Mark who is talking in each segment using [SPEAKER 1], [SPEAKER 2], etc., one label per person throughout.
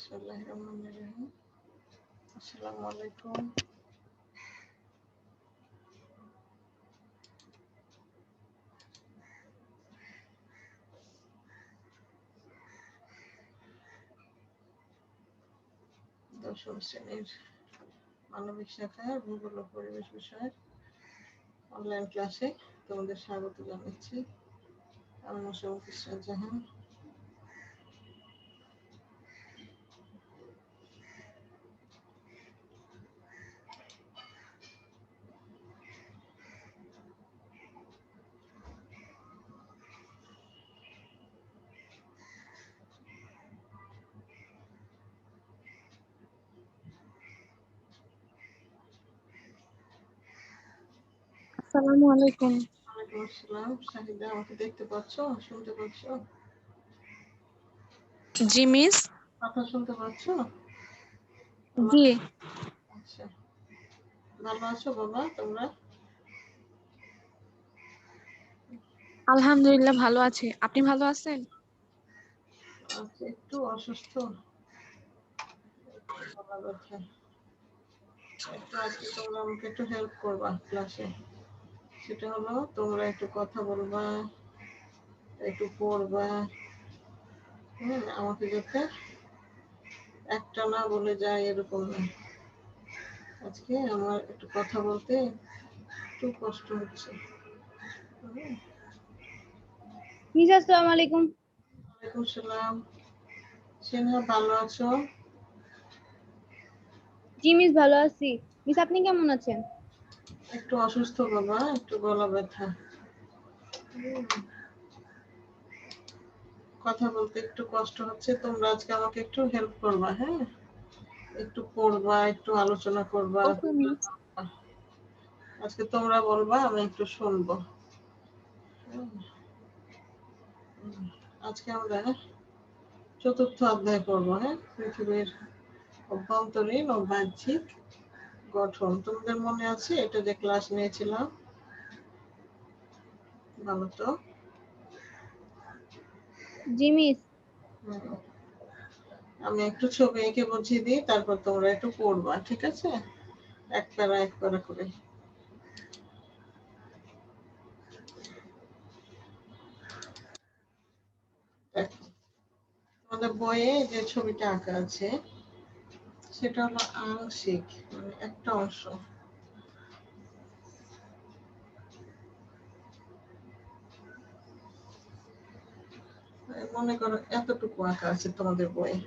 [SPEAKER 1] বিসমিল্লাহিররহমানিররহিম। আসসালামু আলাইকুম। দশম শ্রেণীর মানবিক শাখার ভূগোল ও পরিবেশ বিষয়ের অনলাইন ক্লাসে তোমাদের স্বাগত জানাচ্ছি। আমি মোশাররফ ইসরাত জাহান।
[SPEAKER 2] আসসালামু আলাইকুম।
[SPEAKER 1] ওয়ালাইকুম আসসালাম। শাহিদা, আমাকে দেখতে পাচ্ছ, শুনতে পাচ্ছ?
[SPEAKER 2] জি মিস।
[SPEAKER 1] কথা শুনতে পাচ্ছ?
[SPEAKER 2] জি।
[SPEAKER 1] আচ্ছা, ভালো আছো বাবা তোমরা?
[SPEAKER 2] আলহামদুলিল্লাহ ভালো আছি। আপনি ভালো আছেন?
[SPEAKER 1] আচ্ছা, একটু অসুস্থ, গলা ব্যথা। একটু আজকে তোমরা আমাকে একটু হেল্প করবা ক্লাসে। সেটা হলো তোমরা একটু কথা বলবা, একটু পড়বা, আমাকে যাতে একটা না বলে যায় এরকম না। আজকে আমার একটু কথা বলতে একটু কষ্ট হচ্ছে।
[SPEAKER 2] মিস আসসালামু আলাইকুম।
[SPEAKER 1] ওয়ালাইকুম সালাম। সিনহা, ভালো আছো?
[SPEAKER 2] জি মিস ভালো আছি। মিস আপনি কেমন আছেন?
[SPEAKER 1] একটু অসুস্থ বাবা, একটু গলা ব্যথা, কথা বলতে একটু কষ্ট হচ্ছে। তোমরা আজকে আমাকে একটু হেল্প করবা, হ্যাঁ? একটু পড়বা, একটু আলোচনা করবা।
[SPEAKER 2] ওকে মিস।
[SPEAKER 1] আজকে তোমরা বলবা, আমি একটু শুনবো। আজকে আমরা চতুর্থ অধ্যায় পড়বো, হ্যাঁ? পৃথিবীর অভ্যন্তরীণ ও বাহ্যিক গঠন। তোমাদের মনে আছে এটা যে ক্লাস নিয়েছিলাম? ভালো তো?
[SPEAKER 2] জি মিস।
[SPEAKER 1] আমি একটু ছবি এঁকে বুঝিয়ে দিই, তারপর তোমরা একটু পড়বা, ঠিক আছে? এক প্যারা করে। দেখো, আমাদের বইয়ে যে ছবিটা আঁকা আছে সেটা হলো আংশিক, মানে একটা অংশ। মনে করো এতটুকু আঁকা আছে তোমাদের বইয়ে,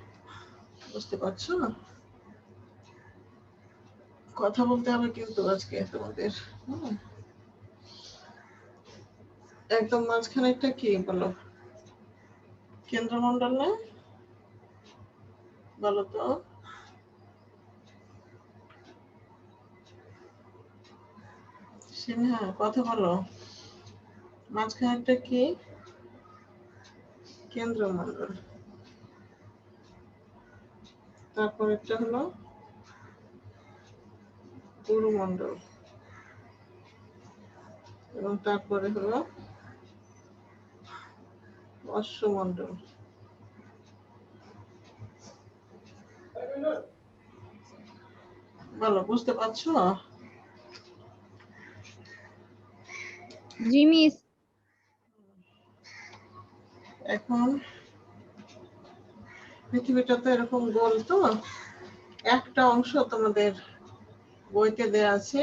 [SPEAKER 1] বুঝতে পারছো? কথা বলতে হবে কিন্তু আজকে তোমাদের। একদম মাঝখানে একটা কি বলো, কেন্দ্রমন্ডল না? বলো তো। সিনহা, কথা বলো। মাঝখানে একটা কি? কেন্দ্রমন্ডল। তারপর একটা হলো গুরুমন্ডল, এবং তারপরে হলো অশ্বমন্ডল। বলো, বুঝতে পারছো?
[SPEAKER 2] জি মিস।
[SPEAKER 1] এখন পৃথিবীটা তো এরকম গোল, তো একটা অংশ তোমাদের বইতে দেয়া আছে,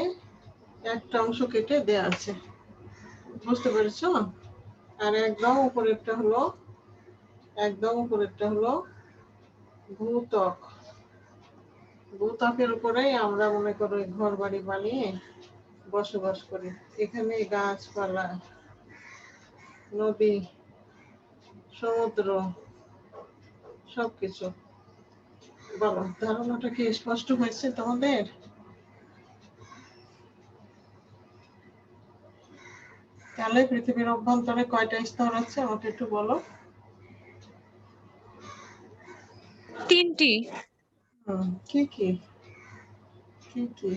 [SPEAKER 1] একটা অংশ কেটে দেয়া আছে, বুঝতে পেরেছো? আর একদম উপরেরটা হলো ভূত্বক। ভূত্বকের উপরেই আমরা মনে করো ঘর বাড়ি বানিয়ে বসবাস করি। এখানে গাছপালা, নদী, সমুদ্র, সবকিছু। বলো, ধারণাটা কি স্পষ্ট হয়েছে তোমাদের? তাহলে পৃথিবীর অভ্যন্তরে কয়টা স্তর আছে আমাকে একটু বলো।
[SPEAKER 2] 3টি।
[SPEAKER 1] কি কি? কি কি?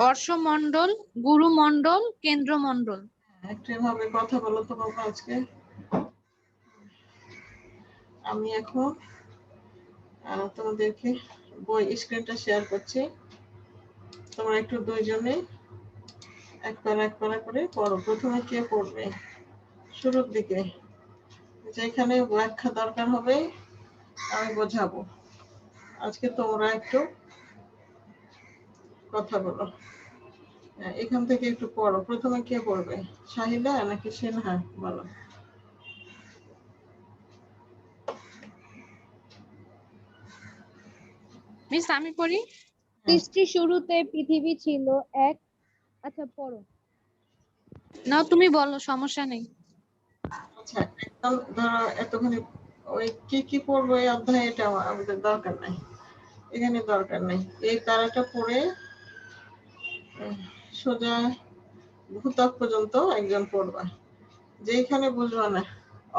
[SPEAKER 2] অর্শমণ্ডল, গুরুমণ্ডল, কেন্দ্রমণ্ডল।
[SPEAKER 1] একটু এভাবে কথা বলো তো বাবা আজকে। আমি এখন তোমাদেরকে বই স্ক্রিনটা শেয়ার করছি, তোমরা একটু দুইজনে এক পারা করে পড়ো। প্রথমে কে পড়বে? শুরুর দিকে যেখানে ব্যাখ্যা দরকার হবে আমি বোঝাবো। আজকে তোমরা একটু কথা বলো। এখান থেকে একটু পড়ো। প্রথমে কে পড়বে? শাহিদা নাকি সিনহা? বলো।
[SPEAKER 2] মিস আমি পড়ি। সৃষ্টির শুরুতে পৃথিবী ছিল এক। আচ্ছা পড়ো। না তুমি বলো, সমস্যা নেই।
[SPEAKER 1] আচ্ছা, একদম ধরো এতখানি ওই কি পড়বো এই অধ্যায়ে, এটা আমাদের দরকার নাই, এখানে দরকার নাই। এই তারাটা পড়ে সোজা ভূতক পর্যন্ত একজন পড়বা। যেখানে বুঝবা না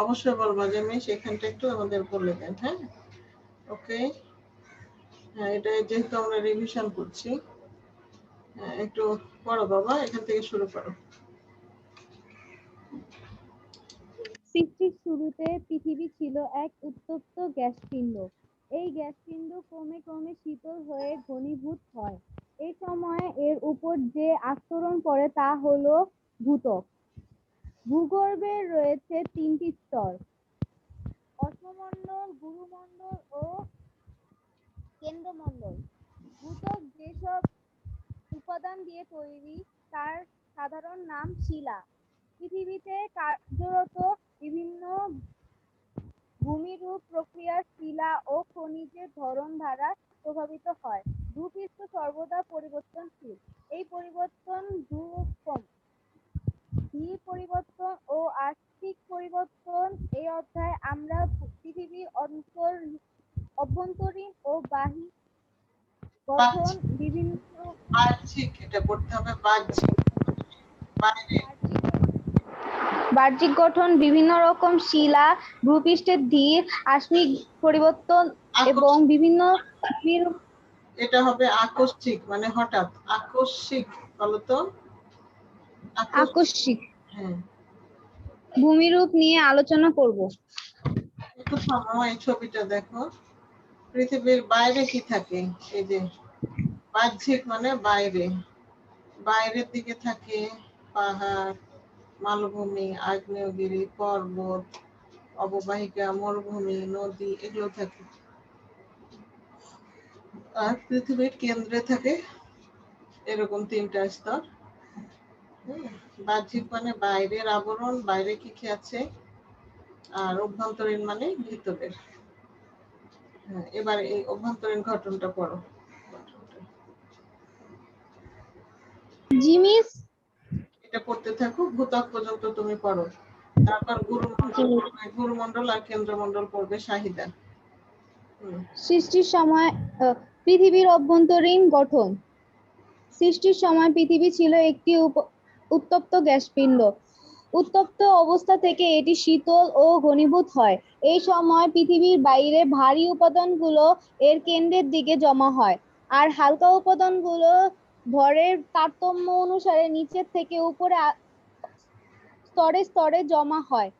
[SPEAKER 1] অবশ্যই বলবা যে আমি সেখানটা একটু আমাদের বলে দেন। হ্যাঁ, ওকে। হ্যাঁ, এটা যেহেতু আমরা রিভিশন করছি, একটু পড়ো বাবা, এখান থেকে শুরু করো।
[SPEAKER 2] সৃষ্টির শুরুতে পৃথিবী ছিল এক উত্তপ্ত গ্যাসপিণ্ড। এই গ্যাসপিণ্ড ক্রমে ক্রমে শীতল হয়ে ঘনীভূত হয়। এই সময় এর উপর যে আস্তরণ পড়ে তা হলো ভূত্বক। ভূগর্ভে রয়েছে তিনটি স্তর: অশ্বমণ্ডল, গুরুমণ্ডল ও কেন্দ্রমণ্ডল। ভূত্বক যেসব উপাদান দিয়ে তৈরি তার সাধারণ নাম শিলা। পৃথিবীতে কার্যরত বিভিন্ন ভূমিরূপ প্রক্রিয়ার শিলা ও খনিজের ধরন দ্বারা প্রভাবিত হয়। ভূপৃষ্ঠ সর্বদা পরিবর্তনশীল। এই পরিবর্তন দুরকম: ধীর পরিবর্তন ও আংশিক পরিবর্তন। এই অধ্যায়ে আমরা পৃথিবীর অভ্যন্তরীণ ও বাহ্যিক গঠন, বিভিন্ন
[SPEAKER 1] বাহ্যিক, এটা পড়তে হবে বাহ্যিক, বাইরে।
[SPEAKER 2] বাহ্যিক গঠন, বিভিন্ন রকম শিলা, ভূপৃষ্ঠের ধীর আংশিক পরিবর্তন এবং বিভিন্ন
[SPEAKER 1] এটা হবে আকস্মিক, মানে হঠাৎ। আকস্মিক বলতো?
[SPEAKER 2] আকস্মিক
[SPEAKER 1] হ্যাঁ।
[SPEAKER 2] ভূমিরূপ নিয়ে আলোচনা করব।
[SPEAKER 1] একটু থামো, এই ছবিটা দেখো। পৃথিবীর বাইরে কি থাকে? এই যে বাহ্যিক মানে বাইরে, বাইরের দিকে থাকে পাহাড়, মালভূমি, আগ্নেয়গিরি, পর্বত, অববাহিকা, মরুভূমি, নদী, এগুলো থাকে। আর পৃথিবীর কেন্দ্রে থাকে এরকম তিনটা স্তর। বাহ্যিক মানে বাইরের আবরণ, বাইরে কি কি আছে, আর অভ্যন্তরীণ মানে ভিতরের। এবার এই অভ্যন্তরীণ ঘটনটা পড়ো।
[SPEAKER 2] জিমিস
[SPEAKER 1] এটা পড়তে থাকো, ভূত্বক পর্যন্ত তুমি পড়ো। তারপর গুরুমণ্ডল আর কেন্দ্রমণ্ডল পড়বে শাহিদা।
[SPEAKER 2] সৃষ্টির সময় পৃথিবীর অভ্যন্তরীণ গঠন। সৃষ্টির সময় পৃথিবী ছিল একটি উত্তপ্ত গ্যাসপিণ্ড। উত্তপ্ত অবস্থা থেকে এটি শীতল ও ঘনীভূত হয়। এই সময় পৃথিবীর বাইরে ভারী উপাদানগুলো এর কেন্দ্রের দিকে জমা হয়, আর হালকা উপাদানগুলো ভরের তারতম্য অনুসারে নিচের থেকে উপরে স্তরে স্তরে জমা হয়।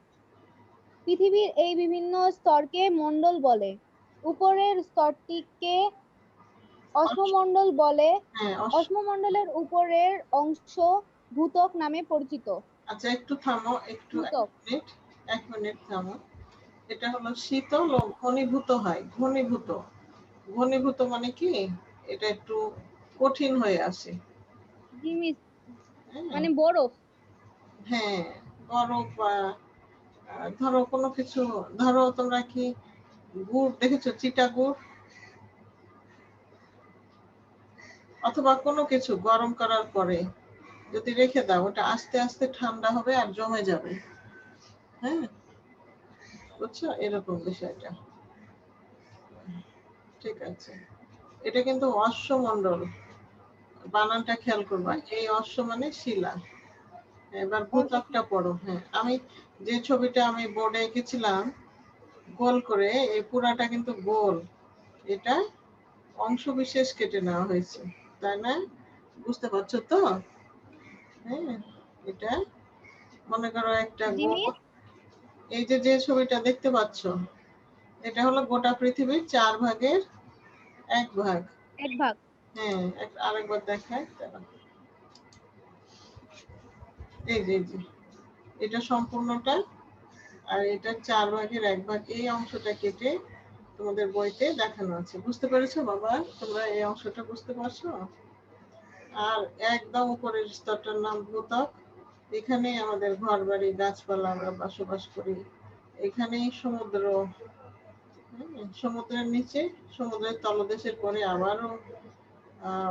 [SPEAKER 2] পৃথিবীর এই বিভিন্ন স্তরকে মণ্ডল বলে। উপরের স্তরটিকে অশ্বমণ্ডল বলে। অশ্বমণ্ডলের উপরের অংশ ভূত্বক নামে পরিচিত।
[SPEAKER 1] আচ্ছা, একটু থামো, একটু এক মিনিট থামো। এটা হলো শীতল ও ঘনীভূত হয়। ঘনীভূত, ঘনীভূত মানে কি? এটা একটু কঠিন হয়ে আসে,
[SPEAKER 2] মানে বরফ।
[SPEAKER 1] হ্যাঁ, বরফ বা ধরো কোনো কিছু, ধরো তোমরা কি গুড় দেখেছো? চিটা গুড়, অথবা কোনো কিছু গরম করার পরে যদি রেখে দাও, ওটা আস্তে আস্তে ঠান্ডা হবে আর জমে যাবে। হ্যাঁ, বুঝছো? এরকম বিষয়টা। ঠিক আছে, এটা কিন্তু অশ্বমণ্ডল, বানানটা খেয়াল করবা। এই অশ্ব মানে শিলা। এবার ভূত্বকটা পড়ো। হ্যাঁ, আমি যে ছবিটা আমি বোর্ডে এঁকেছিলাম গোল করে, এই পুরাটা কিন্তু গোল, এটা অংশ বিশেষ কেটে নেওয়া হয়েছে, তাই না? বুঝতে পারছো তো? হ্যাঁ, এটা মনে করো একটা গোল। এই যে যে ছবিটা দেখতে পাচ্ছ, এটা হলো গোটা পৃথিবীর 4 ভাগের 1 ভাগ।
[SPEAKER 2] 1 ভাগ।
[SPEAKER 1] হ্যাঁ, আরেকবার দেখাই। এই যে এটা সম্পূর্ণটা, আর এটা 4 ভাগের 1 ভাগ। এই অংশটা কেটে তোমাদের বইতে দেখানো আছে। বুঝতে পেরেছো বাবা? তোমরা এই অংশটা বুঝতে পারছো? আর একদম উপরের স্তরটার নাম ভূত্বক। এখানেই আমাদের ঘর বাড়ি গাছপালা আমরা বসবাস করি। এখানেই সমুদ্র, সমুদ্রের নিচে, সমুদ্রের তলদেশের পরে আবারও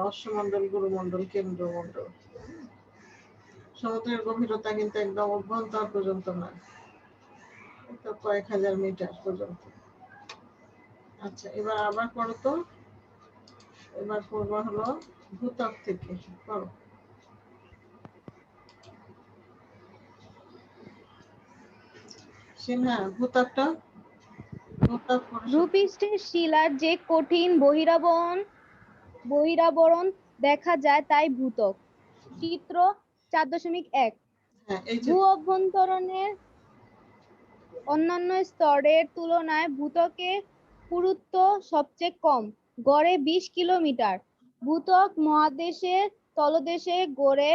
[SPEAKER 1] অশ্বমণ্ডল, গুরুমণ্ডল, কেন্দ্রমণ্ডল। সমুদ্রের গভীরতা কিন্তু একদম অভ্যন্তর পর্যন্ত না, তো কয়েক হাজার মিটার পর্যন্ত। আচ্ছা, এবার আবার পড়ো তো। এবার পড়বা হলো ভূত্বক থেকে। পড়ো। সিনহা, ভূত্বকটা ভূত্বক পড়ো।
[SPEAKER 2] ভূপৃষ্ঠের শিলার যে কঠিন বহিরাবরণ দেখা যায় তাই ভূত্বক। চিত্র 4.1।
[SPEAKER 1] হ্যাঁ, এই যে
[SPEAKER 2] ভূ অভ্যন্তরণের অন্যান্য স্তরের তুলনায় ভূত্বকের পুরুত্ব সবচেয়ে কম, গড়ে 20 কিলোমিটার। ভূত্বক মহাদেশের তলদেশে গড়ে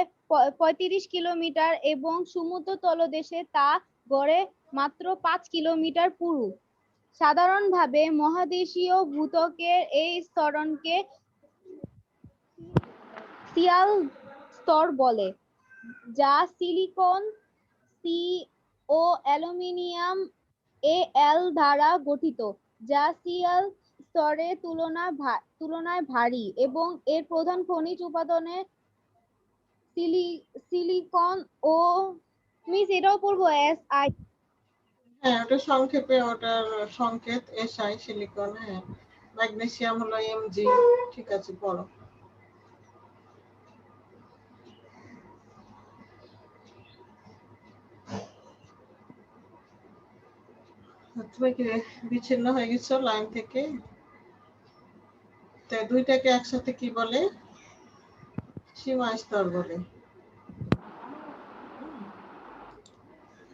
[SPEAKER 2] 35 কিলোমিটার এবং সমুদ্র তলদেশে তা গড়ে মাত্র 5 কিলোমিটার পুরু। সাধারণভাবে মহাদেশীয় ভূত্বকের এই স্তরকে সিয়াল স্তর বলে, যা সিলিকন সি ও অ্যালুমিনিয়াম Al দ্বারা গঠিত, যা সিয়াল স্তরের তুলনায় ভারী এবং এর প্রধান খনিজ উপাদান সিলিকন ও এটাও পড়বো Si।
[SPEAKER 1] হ্যাঁ, ওটা সংক্ষেপে, ওটার সংকেত SI, সিলিকন। হ্যাঁ, ম্যাগনেসিয়াম হলো Mg। ঠিক আছে, পড়ো। তুমি কি বিচ্ছিন্ন হয়ে গেছো লাইন থেকে? তাই দুইটাকে একসাথে কি বলে? সীমা স্তর বলে।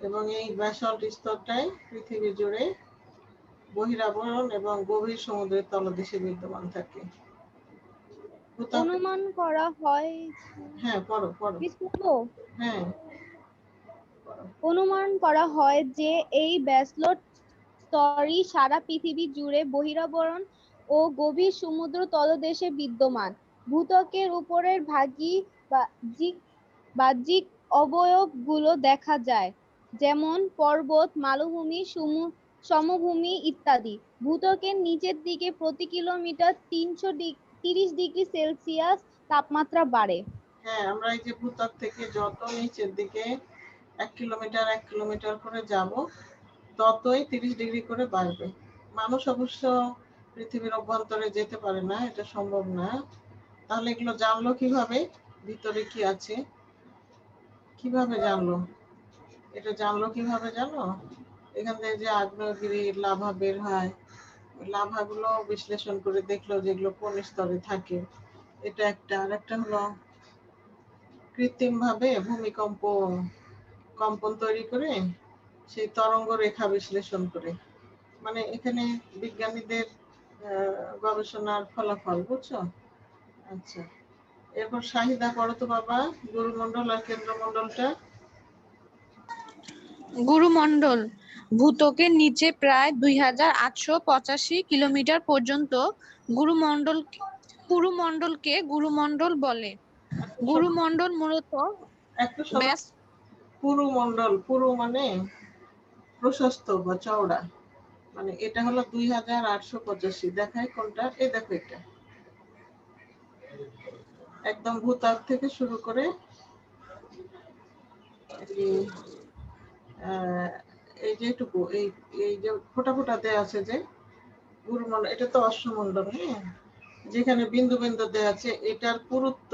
[SPEAKER 1] এবং এই ব্যাসল্ট স্তরটাই পৃথিবী জুড়ে বহিরাবরণ এবং গভীর সমুদ্রের তলদেশে বিদ্যমান থাকে।
[SPEAKER 2] অনুমান করা হয়
[SPEAKER 1] হ্যাঁ, পড়ো পড়ো। হ্যাঁ,
[SPEAKER 2] অনুমান করা হয় যে এই ব্যাসল্ট স্তরই সারা পৃথিবী জুড়ে বহিরাবরণ ও গভীর সমুদ্র তলদেশে বিদ্যমান। ভূত্বকের উপরের বাহ্যিক অবয়বগুলো দেখা যায়, যেমন পর্বত, মালভূমি, সমভূমি ইত্যাদি। ভূত্বকের নিচের দিকে প্রতি কিলোমিটার 330 ডিগ্রি সেলসিয়াস তাপমাত্রা বাড়ে।
[SPEAKER 1] হ্যাঁ, আমরা এই যে ভূত্বক থেকে যত নিচের দিকে 1 কিলোমিটার করে যাব, ততই 30 ডিগ্রি করে বাড়বে। মানুষ অবশ্য পৃথিবীর অভ্যন্তরে যেতে পারে না, এটা সম্ভব না। তাহলে এগুলো জানলো কিভাবে ভিতরে কি আছে? কিভাবে জানলো? এটা জানলো কিভাবে জানো? এখান থেকে যে আগ্নেয়গিরি লাভা বের হয়, লাভাগুলো বিশ্লেষণ করে দেখলো যেগুলো কোন স্তরে থাকে। এটা একটা। আর একটা হলো কৃত্রিম ভাবে কম্পন তৈরি করে সেই তরঙ্গ রেখা বিশ্লেষণ করে। মানে এখানে বিজ্ঞানীদের গবেষণার ফলাফল, বুঝছো? আচ্ছা, এরপর শাহিদা পড়ো তো বাবা, গুরুমণ্ডল আর কেন্দ্রমণ্ডলটা।
[SPEAKER 3] গুরুমণ্ডল ভূত্বকের নিচে প্রায় 2885 কিলোমিটার পর্যন্ত পুরুমণ্ডলকে গুরুমণ্ডল বলে। গুরুমণ্ডল মূলত
[SPEAKER 1] পুরুমণ্ডল, পুরু মানে প্রশস্ত বা চওড়া, মানে এটা হলো 2885। দেখায় কোনটা? এই দেখো, এটা একদম ভূত্বক থেকে শুরু করে এই যেটুকু, এই যে ফোটা ফোটা দেয়া আছে যে গুরুমণ্ডল, এটা তো অশ্বমণ্ডল। হ্যাঁ, যেখানে বিন্দু বিন্দু দেয়া আছে, এটার পুরুত্ব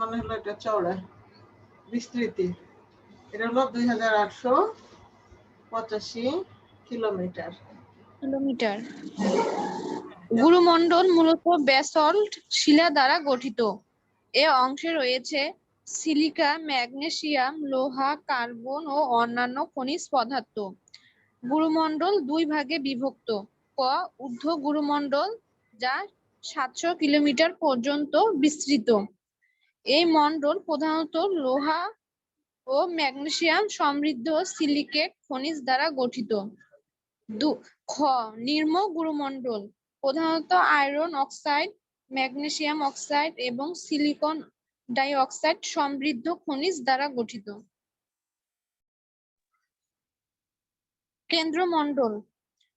[SPEAKER 1] মানে হলো এটা চওড়া, বিস্তৃতি। এটা হলো 2885 কিলোমিটার।
[SPEAKER 3] গুরুমণ্ডল মূলত ব্যাসল্ট শিলা দ্বারা গঠিত। এ অংশে রয়েছে সিলিকা, ম্যাগনেসিয়াম, লোহা, কার্বন ও অন্যান্য খনিজ পদার্থ। গুরুমণ্ডল 2 ভাগে বিভক্ত। ক ঊর্ধ্ব গুরুমণ্ডল, যা 700 কিলোমিটার পর্যন্ত বিস্তৃত। এই মণ্ডল প্রধানত লোহা ও ম্যাগনেসিয়াম সমৃদ্ধ সিলিকেট খনিজ দ্বারা গঠিত। খ নিম্ন গুরুমণ্ডল, প্রধানত আয়রন অক্সাইড, ম্যাগনেসিয়াম অক্সাইড এবং সিলিকন ডাই অক্সাইড সমৃদ্ধ খনিজ দ্বারা গঠিত। কেন্দ্রমণ্ডল,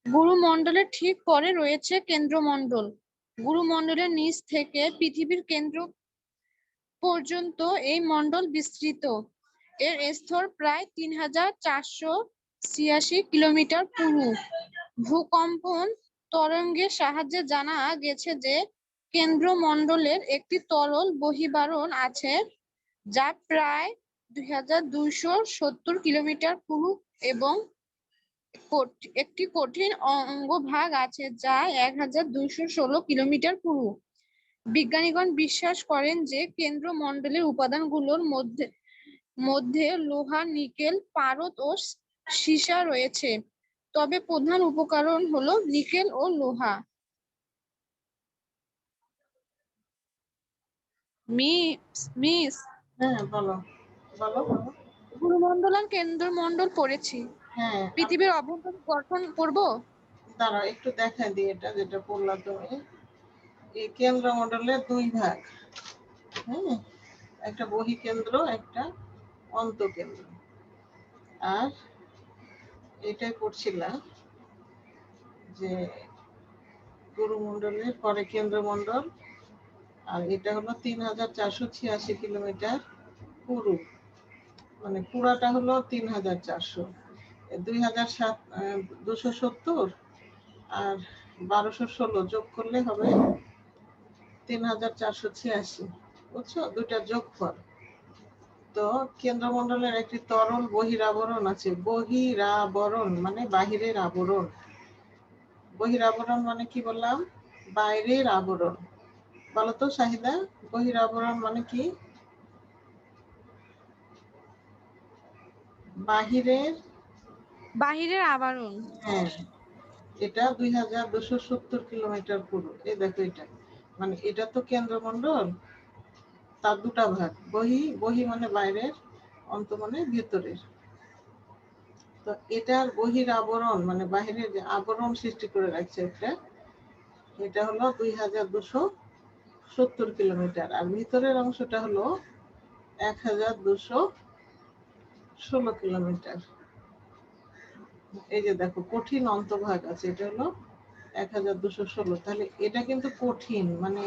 [SPEAKER 3] গুরুমণ্ডলের ঠিক পরে রয়েছে কেন্দ্রমণ্ডল। গুরুমণ্ডলের নিচ থেকে পৃথিবীর কেন্দ্র পর্যন্ত এই মণ্ডল বিস্তৃত। এর স্তর প্রায় 3486 কিলোমিটার পুরু। ভূকম্পন তরঙ্গের সাহায্যে জানা গেছে যে কেন্দ্রমণ্ডলের একটি তরল বহির্বারণ আছে, যা প্রায় 2270 কিলোমিটার পুরু এবং একটি কঠিন অঙ্গভাগ আছে যা 1216 কিলোমিটার পুরু। বিজ্ঞানীগণ বিশ্বাস করেন যে কেন্দ্রমণ্ডলের উপাদানগুলোর মধ্যে লোহা, নিকেল, পারদ ও সীসা রয়েছে, তবে প্রধান উপকরণ হলো নিকেল ও লোহা। মিস
[SPEAKER 1] হ্যাঁ, বলো বলো বলো।
[SPEAKER 3] গুরুমণ্ডল আর কেন্দ্রমণ্ডল পড়েছি,
[SPEAKER 1] হ্যাঁ,
[SPEAKER 3] পৃথিবীর অভ্যন্তর গঠন পড়বো।
[SPEAKER 1] দাঁড়াও একটু দেখা দিই, এটা যেটা বললা তুমি। এই কেন্দ্রমণ্ডলের দুই ভাগ, হ্যাঁ, একটা বহিঃকেন্দ্র, একটা অন্তঃকেন্দ্র। আর এটাই পড়ছিলাম যে গুরুমণ্ডলের পরে কেন্দ্রমণ্ডল, আর এটা হলো 3486 কিলোমিটার পুরু, মানে পুরাটা হলো 3400, 270 আর 1216 যোগ করলে হবে 3486, বুঝছো? দুইটা যোগফল। তো কেন্দ্রমণ্ডলের একটি তরল বহিরাবরণ আছে। বহিরাবরণ মানে বাহিরের আবরণ। বহিরাবরণ মানে কি বললাম? বাইরের আবরণ। বলতো শাহিদা, বহিরাবরণ মানে কি?
[SPEAKER 3] বাহিরের আবরণ।
[SPEAKER 1] হ্যাঁ, এটা 2270 কিলোমিটার পুরু। এই দেখো, এটা মানে এটা তো কেন্দ্রমণ্ডল, তার দুটা ভাগ, বহি মানে বাইরের, অন্ত মানে ভেতরের। তো এটার বহির আবরণ মানে বাহিরের যে আবরণ সৃষ্টি করে রাখছে এটা হলো 2270 কিলোমিটার, আর ভিতরের অংশটা হলো 1216 কিলোমিটার। এই যে দেখো, কঠিন অন্তভাগ আছে, এটা হলো 1216। তাহলে এটা কিন্তু কঠিন মানে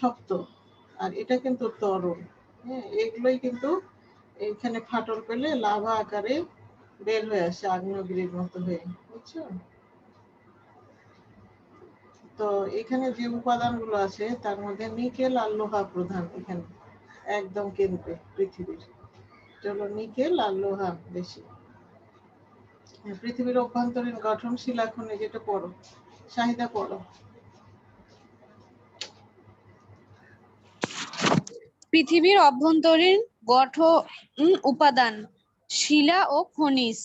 [SPEAKER 1] শক্ত, আর এটা কিন্তু তরল। হ্যাঁ, এগুলোই কিন্তু এইখানে ফাটল পেলে লাভা আকারে বের হয়ে আসে, আগ্নেয়গিরির মতো হয়ে, বুঝছো? তো এখানে যে উপাদানগুলো আছে তার মধ্যে নিকেল আর লোহা প্রধান। এখানে একদম কেন্দ্রে পৃথিবীর চলো নিকেল আর লোহা বেশি। পৃথিবীর অভ্যন্তরীণ গঠন শিলাখনে, যেটা পড়ো শাহিদা, পড়ো।
[SPEAKER 3] পৃথিবীর অভ্যন্তরীণ গঠন উপাদান: শিলা ও খনিজ।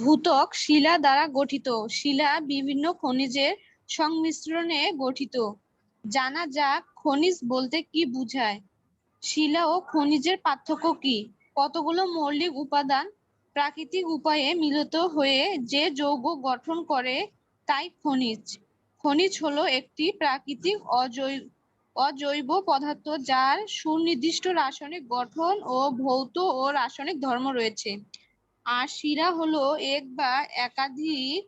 [SPEAKER 3] ভূত্বক শিলা দ্বারা গঠিত। শিলা বিভিন্ন খনিজের সংমিশ্রণে গঠিত। জানা যাক খনিজ বলতে কি বোঝায়। শিলা ও খনিজের পার্থক্য কি? কতগুলো মৌলিক উপাদান প্রাকৃতিক উপায়ে মিলিত হয়ে যে যৌগ গঠন করে তাই খনিজ। খনিজ হলো একটি প্রাকৃতিক অজৈব পদার্থ যার সুনির্দিষ্ট রাসায়নিক গঠন ও ভৌত ও রাসায়নিক ধর্ম রয়েছে। আর শিলা হলো এক বা একাধিক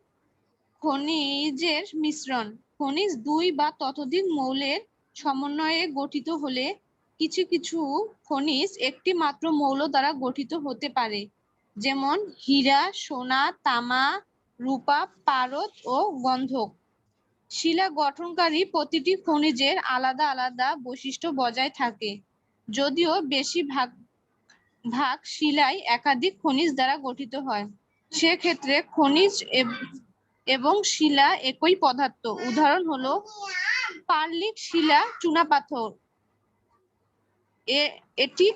[SPEAKER 3] খনিজের মিশ্রণ। খনিজ দুই বা ততোধিক মৌলের সমন্বয়ে গঠিত হলে কিছু কিছু খনিজ একটি মাত্র মৌল দ্বারা গঠিত হতে পারে, যেমন হীরা, সোনা, তামা, রূপা, পারদ ও গন্ধক। শিলা গঠনকারী প্রতিটি খনিজের আলাদা আলাদা বৈশিষ্ট্য বজায় থাকে, যদিও বেশিরভাগ শিলাই একাধিক খনিজ দ্বারা গঠিত হয়। সেক্ষেত্রে খনিজ এবং শিলা একই পদার্থ। উদাহরণ হলো পাললিক শিলা, চুনাপাথর। এটি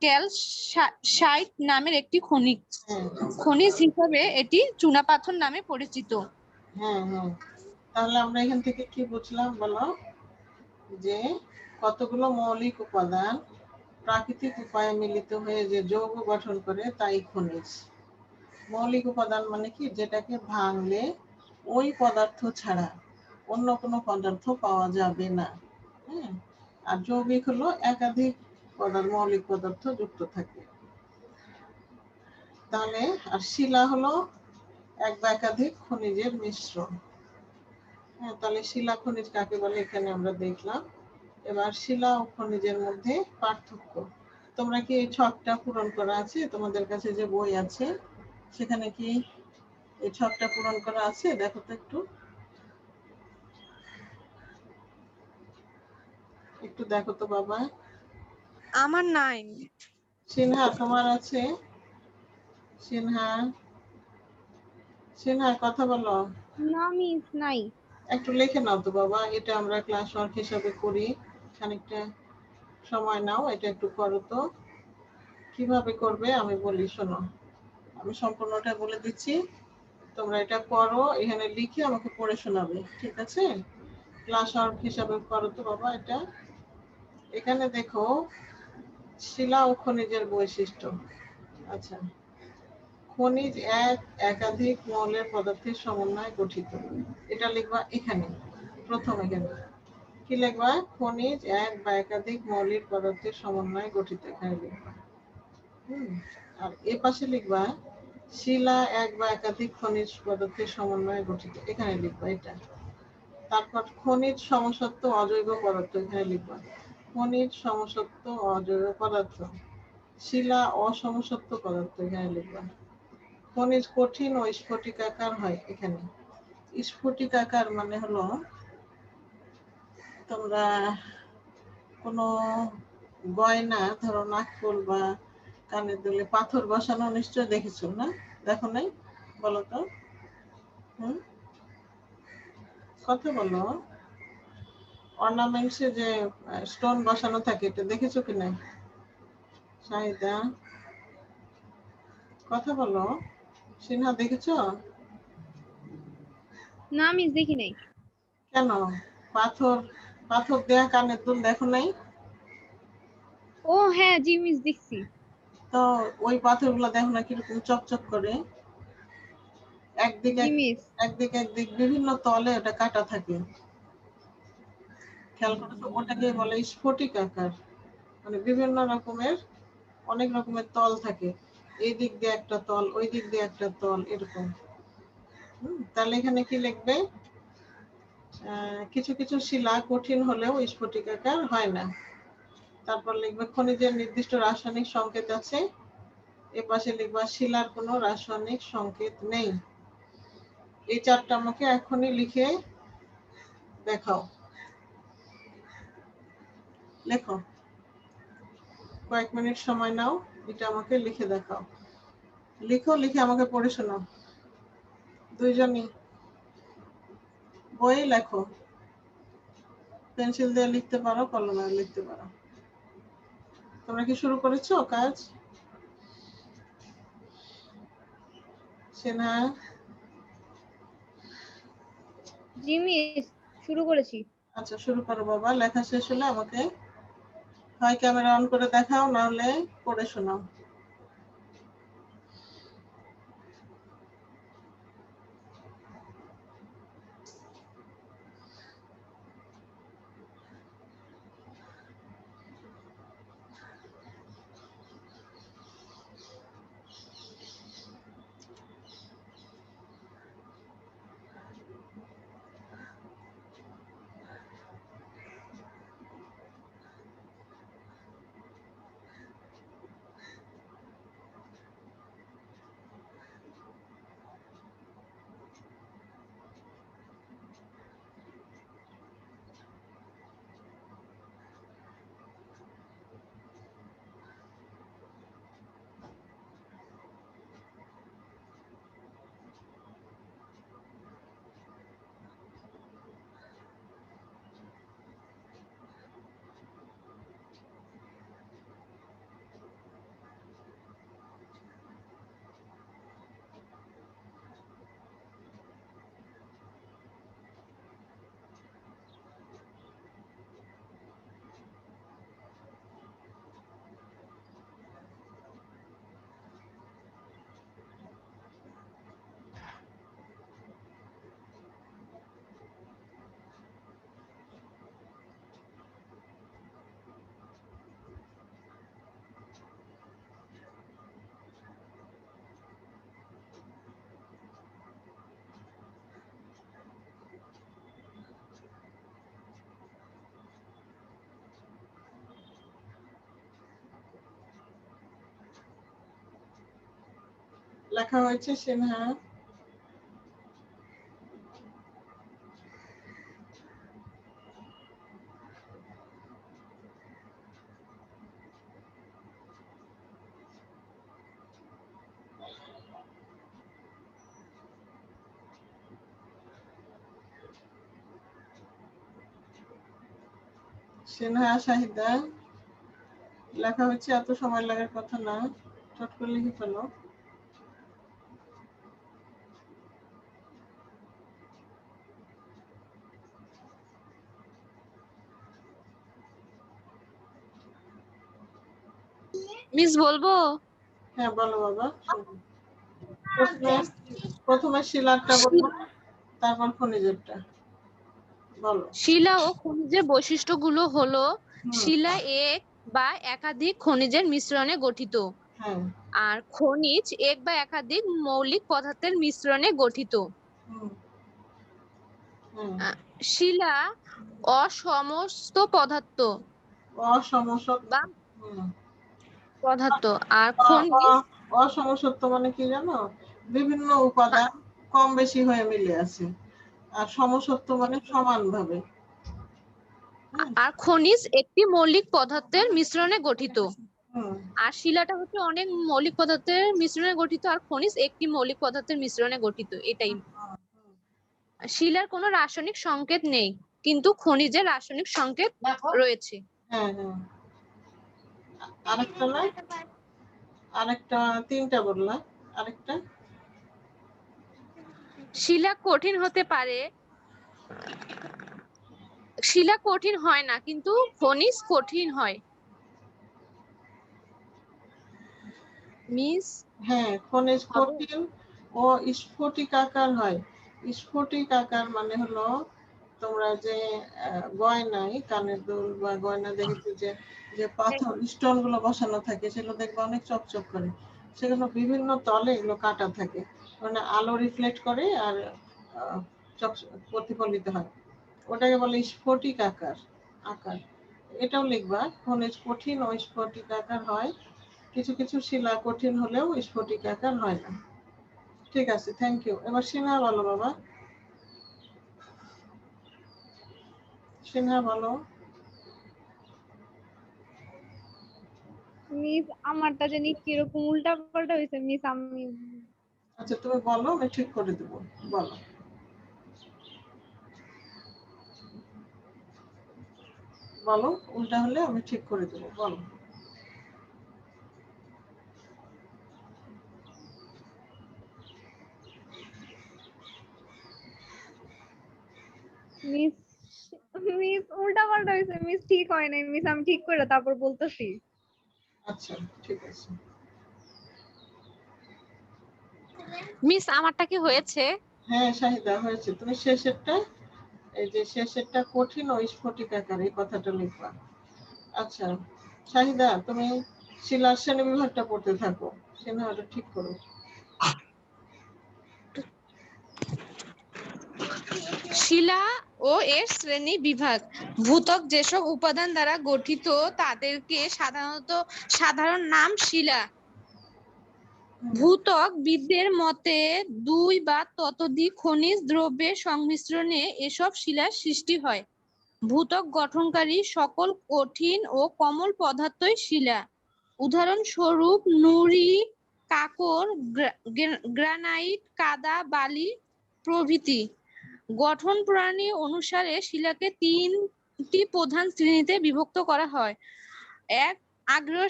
[SPEAKER 3] ক্যালসাইট নামের একটি খনিজ
[SPEAKER 1] হ্যাঁ
[SPEAKER 3] খনিজ হিসেবে এটি চুনাপাথর নামে পরিচিত।
[SPEAKER 1] হ্যাঁ হ্যাঁ, তাহলে আমরা এখান থেকে কি বুঝলাম বলো? যে কতগুলো মৌলিক উপাদান প্রাকৃতিক উপায়ে মিলিত হয়ে যে যৌগ গঠন করে তাই খনিজ। মৌলিক উপাদান মানে কি? যেটাকে ভাঙলে ওই পদার্থ ছাড়া অন্য কোনো পদার্থ পাওয়া যাবে না। হ্যাঁ, আর যৌগিক হলো একাধিক মৌলিক পদার্থ যুক্ত থাকে। তাহলে আর শিলা হলো এক বা একাধিক খনিজের মিশ্রণ। হ্যাঁ, তাহলে শিলা খনিজ কাকে বলে এখানে আমরা দেখলাম। এবার শিলা ও খনিজের মধ্যে পার্থক্য। তোমরা কি এই ছকটা পূরণ করা আছে? তোমাদের কাছে যে বই আছে সেখানে কি এই ছকটা পূরণ করা আছে? দেখো তো একটু, একটু দেখো তো বাবা।
[SPEAKER 3] আমার নাই।
[SPEAKER 1] সিনহা তোমার আছে? সিনহা, সিনহা কথা বলো।
[SPEAKER 2] না মিস নাই।
[SPEAKER 1] একটু লিখে নাও তো বাবা, এটা আমরা ক্লাস ওয়ার্ক হিসাবে করি। খানিকটা সময় নাও, এটা একটু করো তো। কিভাবে করবে আমি বলি, শোনো। আমি সম্পূর্ণটা বলে দিচ্ছি, তোমরা এটা করো, এখানে লিখে আমাকে পড়ে শোনাবে, ঠিক আছে? ক্লাস ওয়ার্ক হিসাবে করো তো বাবা এটা। এখানে দেখো শিলা ও খনিজের বৈশিষ্ট্য। আচ্ছা, খনিজ একাধিক মৌলের পদার্থের সমন্বয়ে গঠিত। এটা লিখবা এখানে, প্রথম এখানে কি লিখবা? খনিজ এক বা একাধিক মৌলিক পদার্থের সমন্বয়ে গঠিত, এখানে লিখবা। আর এ পাশে লিখবা শিলা এক বা একাধিক খনিজ পদার্থের সমন্বয়ে গঠিত, এখানে লিখবা এটা। তারপর খনিজ সমসত্ব অজৈব পদার্থ, এখানে লিখবা খনিজ সমসত্ব অজৈব পদার্থ। শিলা অসমসত্ব পদার্থ, এখানে লিখবা। খনিজ কঠিন ও স্ফটিকাকার হয়, এখানে। স্ফটিকাকার মানে হলো তোমরা কোনো গয়না, ধরো নাকফুল বা কানের দুলে পাথর বসানো নিশ্চয় দেখেছো না? দেখো নাই? বলো তো। হুম, কথা বলো। অর্নামেন্টসে যে স্টোন বসানো থাকে, এটা দেখেছো কিনা শাহিদা? কথা বলো। সিনহা দেখেছো?
[SPEAKER 2] না মিস দেখি নাই।
[SPEAKER 1] কেন? পাথর, পাথর দেয়া কানের দুল দেখো নাই?
[SPEAKER 2] ও হ্যাঁ জি মিস দেখছি।
[SPEAKER 1] তো ওই পাথরগুলো দেখো না কিরকম চকচক করে? একদিক
[SPEAKER 2] জি মিস।
[SPEAKER 1] একদিক একদিক বিভিন্ন তলে ওটা কাটা থাকে, খেয়াল করেছো? ওটাকে বলে স্ফটিক আকার। মানে বিভিন্ন রকমের, অনেক রকমের তল থাকে, এই দিক দিয়ে একটা তল, ওই দিক দিয়ে একটা তল, এরকম। তাহলে এখানে কি লিখবে? কিছু কিছু শিলা কঠিন হলেও স্ফটিকাকার হয় না। তারপর লিখবে খনিজের নির্দিষ্ট রাসায়নিক সংকেত আছে। এ পাশে লিখবা শিলার কোনো রাসায়নিক সংকেত নেই। এই চারটা আমাকে এখনই লিখে দেখাও। লেখো, কয়েক মিনিট সময় নাও, এটা আমাকে লিখে দেখাও। লিখো, লিখে আমাকে পড়ে শোনাও দুইজনই। বই লেখো, পেন্সিল দিয়ে লিখতে পারো, কলমে লিখতে পারো। তোমরা কি শুরু করেছো কাজ? সিনহা,
[SPEAKER 2] জি মিস শুরু করেছি।
[SPEAKER 1] আচ্ছা শুরু করো বাবা। লেখা শেষ হলে আমাকে হয় ক্যামেরা অন করে দেখাও, না হলে পড়ে শোনাও। লেখা হয়েছে সিনহা। সিনহা শাহিদা লেখা হচ্ছে, এত সময় লাগার কথা না, চট করে লিখে ফেলো।
[SPEAKER 3] মিস বলবো?
[SPEAKER 1] হ্যাঁ বলো বাবা। প্রথমে শিলারটা বলবো, তারপর খনিজেরটা বলো।
[SPEAKER 3] শিলা ও খনিজের বৈশিষ্ট্যগুলো হলো
[SPEAKER 1] হুম,
[SPEAKER 3] শিলা এক বা একাধিক খনিজের মিশ্রণে গঠিত,
[SPEAKER 1] হ্যাঁ,
[SPEAKER 3] আর খনিজ এক বা একাধিক মৌলিক পদার্থের মিশ্রণে গঠিত।
[SPEAKER 1] হুম, হুম।
[SPEAKER 3] শিলা অসমস্ত পদার্থ
[SPEAKER 1] অসমসত্ব।
[SPEAKER 3] বা
[SPEAKER 1] হুম।
[SPEAKER 3] পদার্থ, আর
[SPEAKER 1] অ-
[SPEAKER 3] খনিজ
[SPEAKER 1] অ- অসমসত্ব মানে কি জানো? বিভিন্ন উপাদান কম বেশি হয়ে মিলে আছে। আর সমসত্ব মানে সমানভাবে। হুম,
[SPEAKER 3] আর খনিজ একটি মৌলিক পদার্থের মিশ্রণে গঠিত।
[SPEAKER 1] হুম,
[SPEAKER 3] আর শিলাটা হচ্ছে অনেক মৌলিক পদার্থের মিশ্রণে গঠিত, আর খনিজ একটি মৌলিক পদার্থের মিশ্রণে গঠিত। এটাই।
[SPEAKER 1] হুম।
[SPEAKER 3] শিলার কোনো রাসায়নিক সংকেত নেই, কিন্তু খনিজের রাসায়নিক সংকেত রয়েছে।
[SPEAKER 1] হ্যাঁ, হ্যাঁ। আরেকটা না, আরেকটা, তিনটা বললা, আরেকটা।
[SPEAKER 3] শিলা কঠিন হতে পারে, শিলা কঠিন হয় না, কিন্তু খনিজ কঠিন হয়। মিস
[SPEAKER 1] হ্যাঁ, খনিজ কঠিন ও স্ফটিকাকার হয়। স্ফটিকাকার মানে হলো, তোমরা যে গয়নায় কানের দুল বা গয়না দেখেছি যে, যে পাথর স্টোন গুলো বসানো থাকে, সেগুলো দেখবে অনেক চকচক করে। সেগুলো বিভিন্ন তলে এগুলো কাটা থাকে, মানে আলো রিফ্লেক্ট করে আর প্রতিফলিত হয়। ওটাকে বলে স্ফটিক আকার। আকার এটাও লিখবা, খনিজ কঠিন ও স্ফটিক আকার হয়। কিছু কিছু শিলা কঠিন হলেও স্ফটিক আকার হয় না। ঠিক আছে, থ্যাংক ইউ। এবার সিনহা বলো বাবা, সিনহা বলো।
[SPEAKER 2] মিস আমারটা জানি কিরকম উল্টা পাল্টা হয়েছে মিস, আমি
[SPEAKER 1] আচ্ছা তুমি বলো, আমি ঠিক করে দেবো, বলো বলো, উল্টা হলে আমি ঠিক করে দেবো, বলো।
[SPEAKER 2] মিস মিস উল্টা পাল্টা হয়েছে মিস, ঠিক হয় নাই মিস, আমি ঠিক করে তারপর বলতেছি।
[SPEAKER 1] আচ্ছা ঠিক আছে।
[SPEAKER 3] মিস আমারটা কি হয়েছে?
[SPEAKER 1] হ্যাঁ শাহিদা হয়েছে, তুমি শেষেরটা, এই যে শেষেরটা কঠিন ও স্ফটিক আকার, এই কথাটা লিখবা। আচ্ছা শাহিদা, তুমি শিলার শ্রেণী বিভাগটা পড়তে থাকো, সিনহাটা ঠিক করো।
[SPEAKER 3] শিলা ও এর শ্রেণী বিভাগ। ভূত্বক যেসব উপাদান দ্বারা গঠিত তাদেরকে সাধারণ নাম শিলা। ভূত্বকবিদদের মতে দুই বা ততোধিক খনিজ দ্রব্যের সংমিশ্রণে এসব শিলার সৃষ্টি হয়। ভূত্বক গঠনকারী সকল কঠিন ও কোমল পদার্থই শিলা। উদাহরণস্বরূপ নুড়ি, কাঁকর, গ্রানাইট, কাদা, বালি প্রভৃতি। গঠন প্রণালী অনুসারে শিলাকে তিনটি প্রধান শ্রেণীতে বিভক্ত করা হয়। এক, আগ্নেয়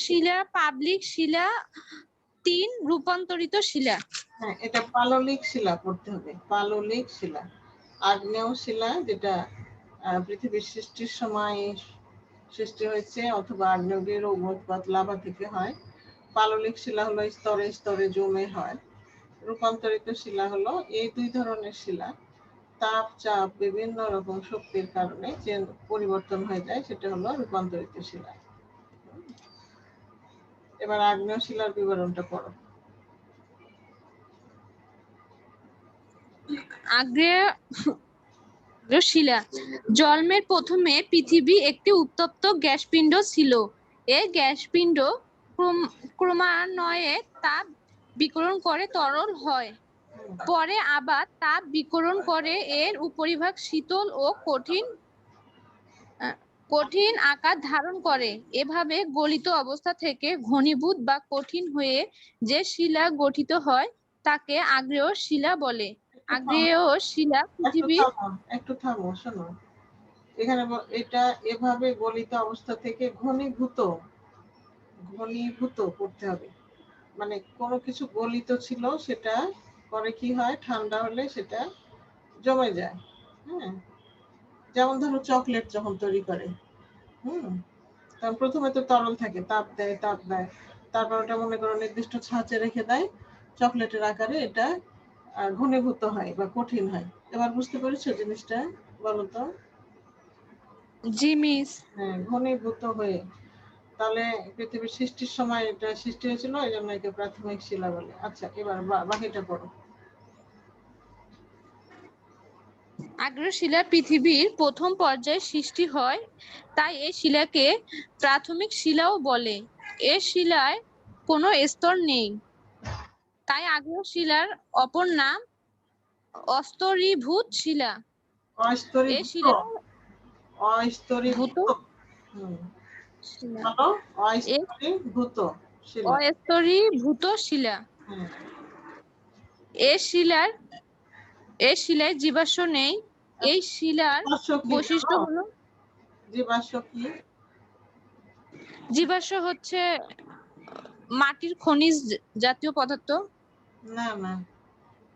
[SPEAKER 3] শিলা, পাললিক শিলা। তিন, রূপান্তরিত শিলা।
[SPEAKER 1] হ্যাঁ, এটা পাললিক শিলা পড়তে হবে, পাললিক শিলা। আগ্নেয় শিলা যেটা পৃথিবীর সৃষ্টির সময় সৃষ্টি হয়েছে, অথবা আগ্নেয়গিরির উৎপাত লাভা থেকে হয়। পাললিক শিলা হলো স্তরে স্তরে জমে হয়। রূপান্তরিত শিলা হলো এই দুই ধরনের শিলা, তাপ চাপ বিভিন্ন রকম শক্তির কারণে যে পরিবর্তন হয়ে যায়, সেটা হলো রূপান্তরিত শিলা। এবার আগ্নেয় শিলার বিবরণটা পড়ো।
[SPEAKER 3] আগ্নেয় শিলা। জন্মের প্রথমে পৃথিবী একটি উত্তপ্ত গ্যাসপিণ্ড ছিল। এই গ্যাসপিণ্ড ক্রমান্বয়ে তাপ বিকিরণ করে তরল হয়, পরে আবার তাপ বিকিরণ করে এর উপরিভাগ শীতল ও কঠিন আকার ধারণ করে। এভাবে গলিত অবস্থা থেকে ঘনীভূত বা কঠিন হয়ে যে শিলা গঠিত হয় তাকে আগ্নেয় শিলা বলে। আগ্নেয় শিলা পৃথিবীর
[SPEAKER 1] একটু থামো শোনো, এখানে এটা এভাবে গলিত অবস্থা থেকে ঘনীভূত করতে হবে, মানে কোনো কিছু গলিত ছিল সেটা পরে কি হয়, ঠান্ডা হলে সেটা জমে যায়। হ্যাঁ, যেমন ধরো চকলেট যখন তৈরি করে, কারণ প্রথমে তো তরল থাকে, তাপ দেয়, তারপর ওটা মনে করো নির্দিষ্ট ছাঁচে রেখে দেয়, চকলেটের আকারে এটা ঘনীভূত হয় বা কঠিন হয়। এবার বুঝতে পেরেছো জিনিসটা? বলো তো।
[SPEAKER 3] জি মিস।
[SPEAKER 1] হ্যাঁ, ঘনীভূত হয়ে, তাহলে পৃথিবীর সৃষ্টির সময় এটা সৃষ্টি হয়েছিল, এই জন্য একে প্রাথমিক শিলা বলে। আচ্ছা, এবার বাকিটা পড়ো।
[SPEAKER 3] আগ্নেয় শিলা পৃথিবীর প্রথম পর্যায়ে সৃষ্টি হয়, তাই এই শিলাকে প্রাথমিক শিলাও বলে। এ শিলায় কোনো স্তর নেই, তাই আগ্নেয় শিলার অপর নাম অস্তরীভূত শিলা। এ শিলা
[SPEAKER 1] অস্তরীভূত
[SPEAKER 3] শিলা
[SPEAKER 1] বলো, অস্তরীভূত শিলা।
[SPEAKER 3] অস্তরীভূত শিলা।
[SPEAKER 1] হুম,
[SPEAKER 3] এ শিলায় জীবাশ্ম নেই। এই শিলার
[SPEAKER 1] জীবাশ্ম কি
[SPEAKER 3] বৈশিষ্ট্য
[SPEAKER 1] জানো?
[SPEAKER 3] হলো,
[SPEAKER 1] জীবাশ্ম কি?
[SPEAKER 3] জীবাশ্ম হচ্ছে মাটির খনিজ জাতীয় পদার্থ।
[SPEAKER 1] না না,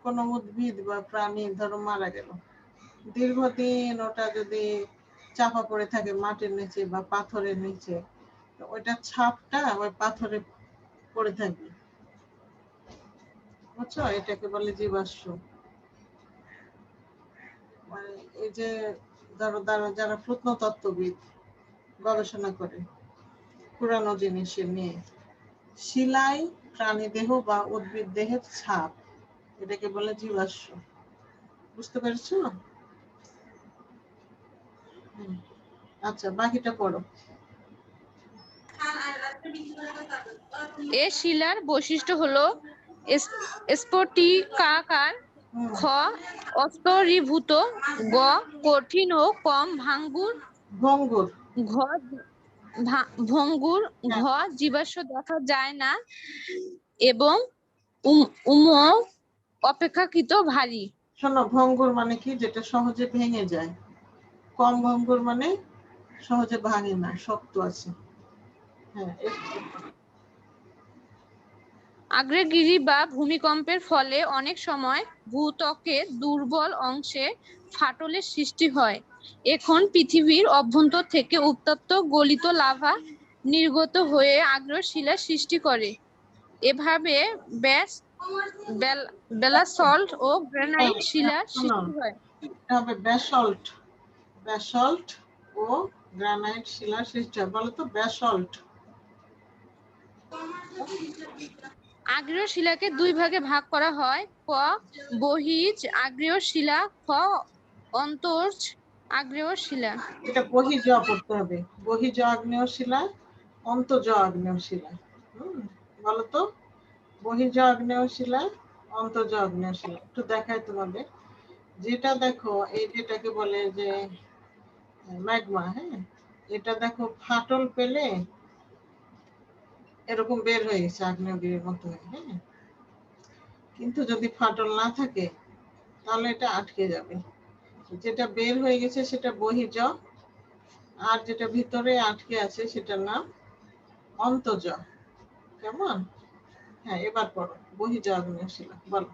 [SPEAKER 1] কোন উদ্ভিদ বা প্রাণী ধরো মারা গেল, দীর্ঘদিন ওটা যদি চাপা পড়ে থাকে মাটির নিচে বা পাথরের নিচে, তো ওইটা ছাপটা ওই পাথরে পড়ে থাকবে, বুঝছো? এটাকে বলে জীবাশ্ম। মানে এই যে ধরো যারা প্রত্নতত্ত্ববিদ গবেষণা করে পুরানো জিনিসের নিয়ে, শিলায় প্রাণী দেহ বা উদ্ভিদ দেহের ছাপ, এটাকে বলে জীবাশ্ম। বুঝতে পেরেছো? আচ্ছা, বাকিটা পড়ো।
[SPEAKER 3] এ শিলার বৈশিষ্ট্য হলো স্ফটিকাকার, খ অস্তরীভূত, গ কঠিন ও কম
[SPEAKER 1] ভঙ্গুর।
[SPEAKER 3] ঘ ভঙ্গুর, ঘ
[SPEAKER 1] হ্যাঁ,
[SPEAKER 3] জীবাশ্ম দেখা যায় না এবং উম অপেক্ষাকৃত ভারী।
[SPEAKER 1] শোনো, ভঙ্গুর মানে কি? যেটা সহজে ভেঙে যায়। কম ভঙ্গুর মানে সহজে ভাঙে না, শক্ত আছে। হ্যাঁ,
[SPEAKER 3] আগ্নেয়গিরি বা ভূমিকম্পের ফলে অনেক সময় ভূত্বকের দুর্বল অংশে ফাটলের সৃষ্টি হয়। এখন পৃথিবীর অভ্যন্তর থেকে উত্তপ্ত গলিত লাভা নির্গত হয়ে আগ্নেয় শিলা সৃষ্টি করে। এভাবে ব্যাসাল্ট ও গ্রানাইট শিলার
[SPEAKER 1] শোনো,
[SPEAKER 3] সৃষ্টি হয়।
[SPEAKER 1] এটা হবে ব্যাসল্ট ও গ্রানাইট শিলার সৃষ্টি হয়। বলো তো ব্যাসল্ট।
[SPEAKER 3] আগ্নেয় শিলাকে দুই ভাগে ভাগ করা হয়, ক বহির্জ আগ্নেয় শিলা, খ অন্তর্জ আগ্নেয় শিলা।
[SPEAKER 1] এটা বহির্জ পড়তে হবে, বহির্জ আগ্নেয় শিলা, অন্তর্জ আগ্নেয় শিলা। বলো তো, বহির্জ আগ্নেয় শিলা, অন্তর্জ আগ্নেয় শিলা। একটু দেখাই তোমাদের। যেটা দেখো, এই যেটাকে বলে যে ম্যাগমা, হ্যাঁ, এটা দেখো ফাটল পেলে এরকম বের হয়ে গেছে আগ্নেয়গিরির মতো হয়ে, হ্যাঁ। কিন্তু যদি ফাটল না থাকে তাহলে এটা আটকে যাবে। যেটা বের হয়ে গেছে সেটা বহির্জ, আর যেটা ভিতরে আটকে আছে সেটার নাম অন্তর্জ। কেমন? হ্যাঁ, এবার পড়ো বহির্জ আগ্নেয় শিলা। বলো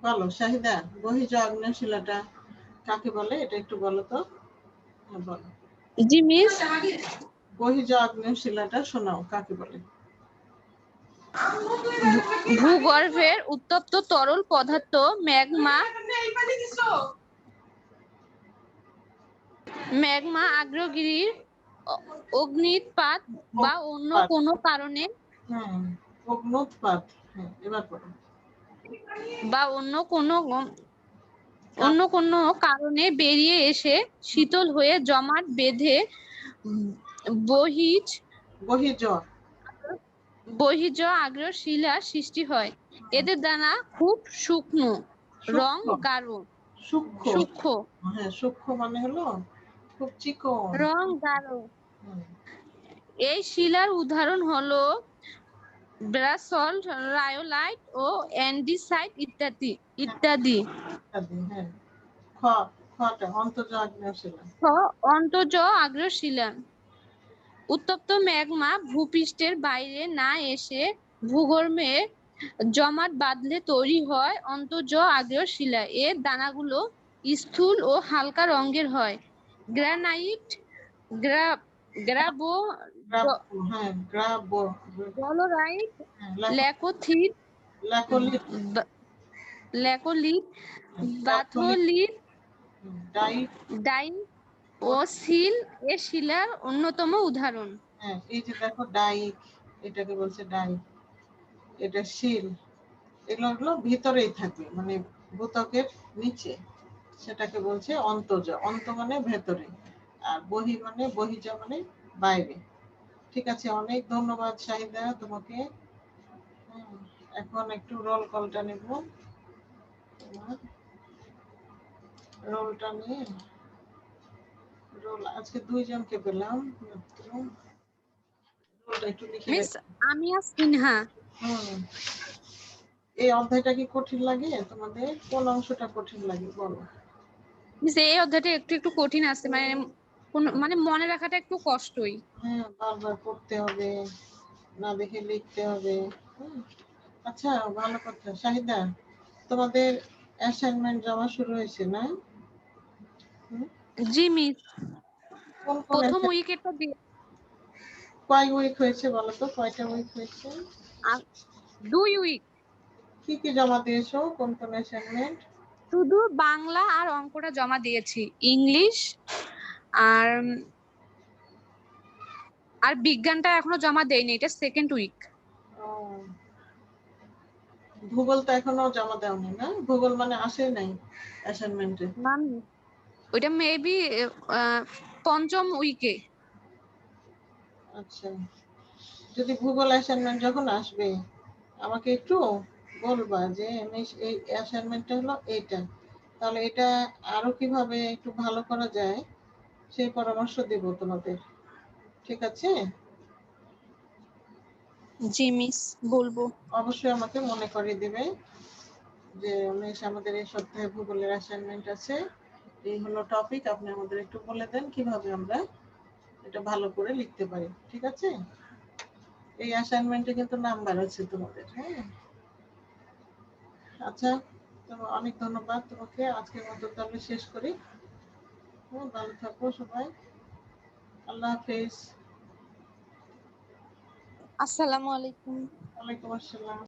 [SPEAKER 1] বলো শাহিদা, বহির্জ আগ্নেয় শিলাটা কাকে বলে? এটা একটু বলো তো। হ্যাঁ, বলো।
[SPEAKER 3] জি মিস।
[SPEAKER 1] বহির্জ আগ্নেয় শিলাটা শোনাও, কাকে বলে?
[SPEAKER 3] ভূগর্ভের উত্তপ্ত তরল পদার্থ ম্যাগমা আগ্নেয়গিরির অগ্ন্যুৎপাত বা অন্য কোনো কারণে
[SPEAKER 1] অগ্ন্যুৎপাত। হ্যাঁ, এবার পড়ো।
[SPEAKER 3] বা অন্য কোনো অন্য কোনো কারণে বেরিয়ে এসে শীতল হয়ে জমাট বেঁধে উম, বহিজ
[SPEAKER 1] বহির্য
[SPEAKER 3] বহির্য আগ্নেয় শিলার সৃষ্টি হয়। এদের দানা খুব শুকনো, রং
[SPEAKER 1] সূক্ষ্ম
[SPEAKER 3] গাঢ়,
[SPEAKER 1] সূক্ষ্ম
[SPEAKER 3] সূক্ষ্ম,
[SPEAKER 1] হ্যাঁ সূক্ষ্ম মানে হলো খুব চিকন।
[SPEAKER 3] রং গাঢ়।
[SPEAKER 1] হুম,
[SPEAKER 3] এই শিলার উদাহরণ হলো ব্যাসল্ট, রায়োলাইট ও অ্যান্ডিসাইট ইত্যাদি ইত্যাদি।
[SPEAKER 1] ইত্যাদি, হ্যাঁ খটা অন্তর্জ আগ্নেয় শিলা।
[SPEAKER 3] অন্তর্জ আগ্নেয় শিলা। উত্তপ্ত ম্যাগমা ভূপৃষ্ঠের বাইরে না এসে ভূগর্ভে জমাট বাঁধলে তৈরি হয় অন্তর্জ আগ্নেয় শিলা। এর দানাগুলো স্থূল ও হালকা রঙের হয়। গ্রানাইট, গ্রাবো,
[SPEAKER 1] হ্যাঁ গ্রাবো,
[SPEAKER 3] ডলোরাইট,
[SPEAKER 1] হ্যাঁ
[SPEAKER 3] ল্যাকোথিট,
[SPEAKER 1] ল্যাকোলিথ,
[SPEAKER 3] ল্যাকোলিথ,
[SPEAKER 1] ল্যাকোলিথ,
[SPEAKER 3] বাথোলিথ,
[SPEAKER 1] ডাইট।
[SPEAKER 3] ডাই ও সিল এ শিলার অন্যতম উদাহরণ।
[SPEAKER 1] হ্যাঁ এই যে দেখো ডাইক, এটাকে বলছে ডাইক, এটা শিল, এগুলো ভিতরেই থাকে মানে ভূত্বকের নিচে, সেটাকে বলছে অন্তর্জ। অন্ত মানে ভেতরে, আর বহির্য মানে বাইরে। ঠিক আছে, অনেক ধন্যবাদ শাহিদা তোমাকে। এখন একটু রোল কলটা নেব। তোমার রোলটা নিয়ে রোল আজকে 2 জনকে পেলাম মাত্র। রোলটা একটু লিখে
[SPEAKER 3] মিস
[SPEAKER 1] রাখি।
[SPEAKER 3] আমিয়া সিনহা।
[SPEAKER 1] হুম, এই অধ্যায়টা কি কঠিন লাগে তোমাদের? কোন অংশটা কঠিন লাগে বলো?
[SPEAKER 3] মিস এই অধ্যায়টা একটু একটু কঠিন আছে, মানে মনে রাখাটা একটু কষ্টই।
[SPEAKER 1] হ্যাঁ বারবার পড়তে হবে, না দেখে লিখতে হবে। হুম, আচ্ছা ভালো কথা। শাহিদা, তোমাদের অ্যাসাইনমেন্ট জমা শুরু হয়েছে না? হুম,
[SPEAKER 3] জি মিস,
[SPEAKER 1] কোন কোন
[SPEAKER 3] প্রথম উইকেটটা দিয়ে
[SPEAKER 1] কয় উইক হয়েছে বলো তো, কয়টা উইক হয়েছে?
[SPEAKER 3] 2 উইক।
[SPEAKER 1] কি কি জমা দিয়েছো, কোন কোন অ্যাসাইনমেন্ট?
[SPEAKER 3] শুধু বাংলা আর অঙ্কটা জমা দিয়েছি, ইংলিশ আর আর বিজ্ঞানটা এখনো জমা দেইনি, এটা সেকেন্ড উইক।
[SPEAKER 1] ভূগোল তো এখনো জমা দাওনি না? ভূগোল মানে আসে নাই অ্যাসাইনমেন্টে?
[SPEAKER 3] ম্যাম ওইটা মেবি পঞ্চম উইকে।
[SPEAKER 1] আচ্ছা, যদি ভূগোল অ্যাসাইনমেন্ট যখন আসবে আমাকে একটু বলবা যে মিস এই অ্যাসাইনমেন্টটা হলো এইটা, তাহলে এটা আরো কিভাবে একটু ভালো করা যায় সেই পরামর্শ দেব তোমাদের। ঠিক আছে?
[SPEAKER 3] জি মিস, বলবো।
[SPEAKER 1] অবশ্যই আমাকে মনে করিয়ে দিবে যে মিস আমাদের এই সপ্তাহে ভূগোলের অ্যাসাইনমেন্ট আছে, এই হলো টপিক, আপনি আমাদের একটু বলে দেন কিভাবে আমরা এটা ভালো করে লিখতে পারি। ঠিক আছে? এই অ্যাসাইনমেন্টে কিন্তু নাম্বার আছে তোমাদের। হ্যাঁ আচ্ছা, তো অনেক ধন্যবাদ তোমাকে। আজকের মতো তাহলে শেষ করি। ভালো থাকো সবাই। আল্লাহ হাফেজ।
[SPEAKER 3] আসসালামু আলাইকুম।
[SPEAKER 1] ওয়ালাইকুম আসসালাম।